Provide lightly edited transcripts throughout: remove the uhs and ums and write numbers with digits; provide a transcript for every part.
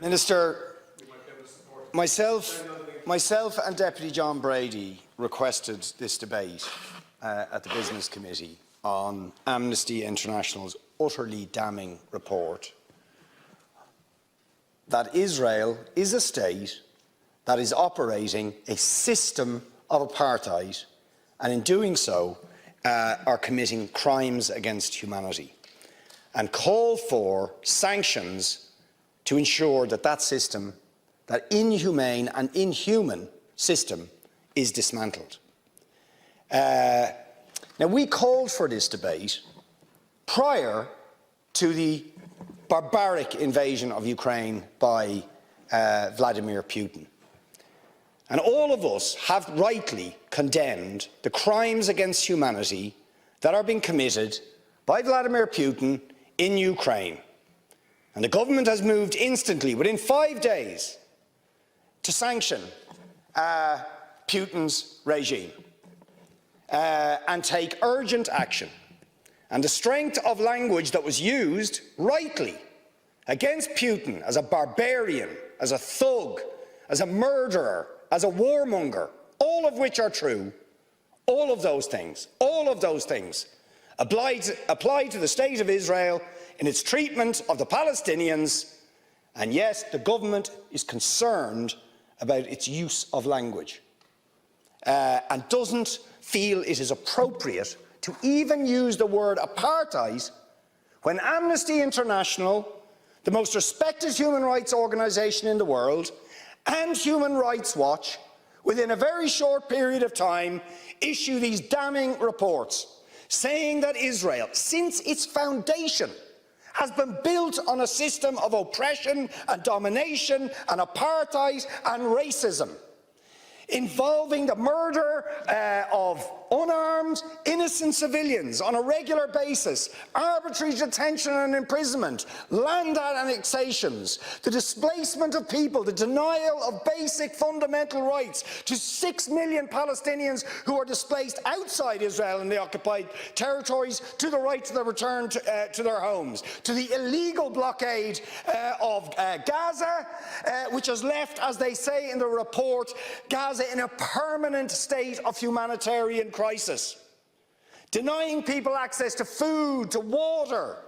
Minister, myself and Deputy John Brady requested this debate at the Business Committee on Amnesty International's utterly damning report that Israel is a state that is operating a system of apartheid, and in doing so are committing crimes against humanity, and call for sanctions to ensure that that system, that inhumane and inhuman system, is dismantled. Now, we called for this debate prior to the barbaric invasion of Ukraine by Vladimir Putin. And all of us have rightly condemned the crimes against humanity that are being committed by Vladimir Putin in Ukraine. And the government has moved instantly, within 5 days, to sanction Putin's regime and take urgent action. And the strength of language that was used, rightly, against Putin as a barbarian, as a thug, as a murderer, as a warmonger, all of which are true, all of those things apply to the State of Israel in its treatment of the Palestinians, and yes, the government is concerned about its use of language and doesn't feel it is appropriate to even use the word apartheid when Amnesty International, the most respected human rights organisation in the world, and Human Rights Watch, within a very short period of time, issue these damning reports saying that Israel, since its foundation, has been built on a system of oppression and domination and apartheid and racism, involving the murder of unarmed, innocent civilians on a regular basis, arbitrary detention and imprisonment, land annexations, the displacement of people, the denial of basic fundamental rights to 6 million Palestinians who are displaced outside Israel and the occupied territories, to the right to their return to their homes, to the illegal blockade of Gaza, which has left, as they say in the report, Gaza in a permanent state of humanitarian crisis, denying people access to food, to water,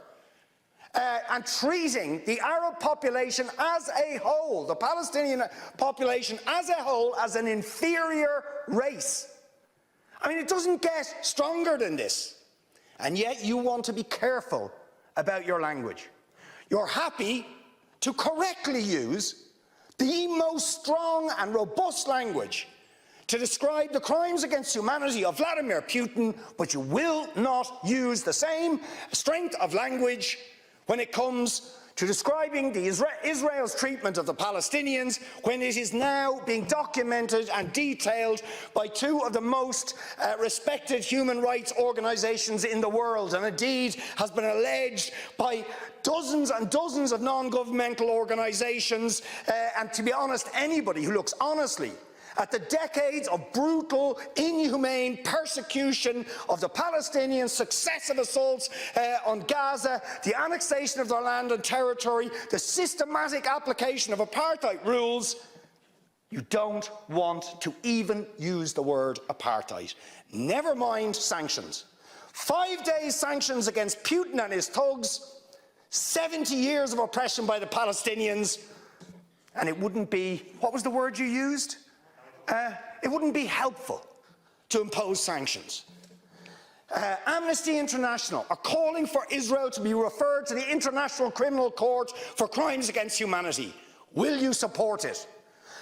and treating the Arab population as a whole, the Palestinian population as a whole, as an inferior race. I mean, it doesn't get stronger than this. And yet you want to be careful about your language. You're happy to correctly use the most strong and robust language to describe the crimes against humanity of Vladimir Putin, but you will not use the same strength of language when it comes to describing Israel's treatment of the Palestinians, when it is now being documented and detailed by two of the most respected human rights organisations in the world, and indeed has been alleged by dozens and dozens of non-governmental organisations, and to be honest, anybody who looks honestly at the decades of brutal, inhumane persecution of the Palestinians, successive assaults on Gaza, the annexation of their land and territory, the systematic application of apartheid rules, you don't want to even use the word apartheid. Never mind sanctions. 5 days sanctions against Putin and his thugs, 70 years of oppression by the Palestinians, and it wouldn't be, what was the word you used? It wouldn't be helpful to impose sanctions. Amnesty International are calling for Israel to be referred to the International Criminal Court for crimes against humanity. Will you support it?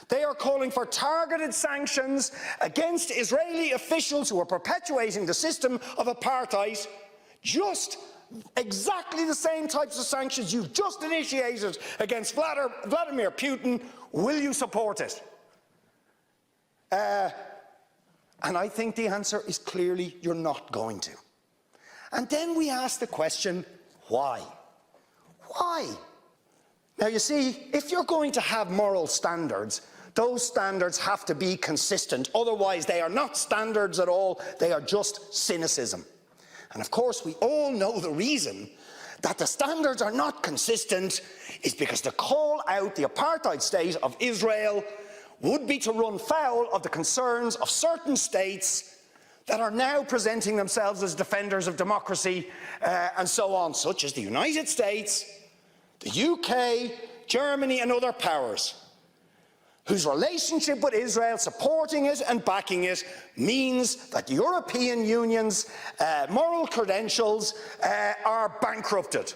They are calling for targeted sanctions against Israeli officials who are perpetuating the system of apartheid, just exactly the same types of sanctions you've just initiated against Vladimir Putin. Will you support it? And I think the answer is clearly you're not going to. And then we ask the question, why? Why? Now, you see, if you're going to have moral standards, those standards have to be consistent. Otherwise, they are not standards at all. They are just cynicism. And of course, we all know the reason that the standards are not consistent is because to call out the apartheid state of Israel would be to run foul of the concerns of certain states that are now presenting themselves as defenders of democracy and so on, such as the United States, the UK, Germany and other powers, whose relationship with Israel, supporting it and backing it, means that the European Union's moral credentials are bankrupted.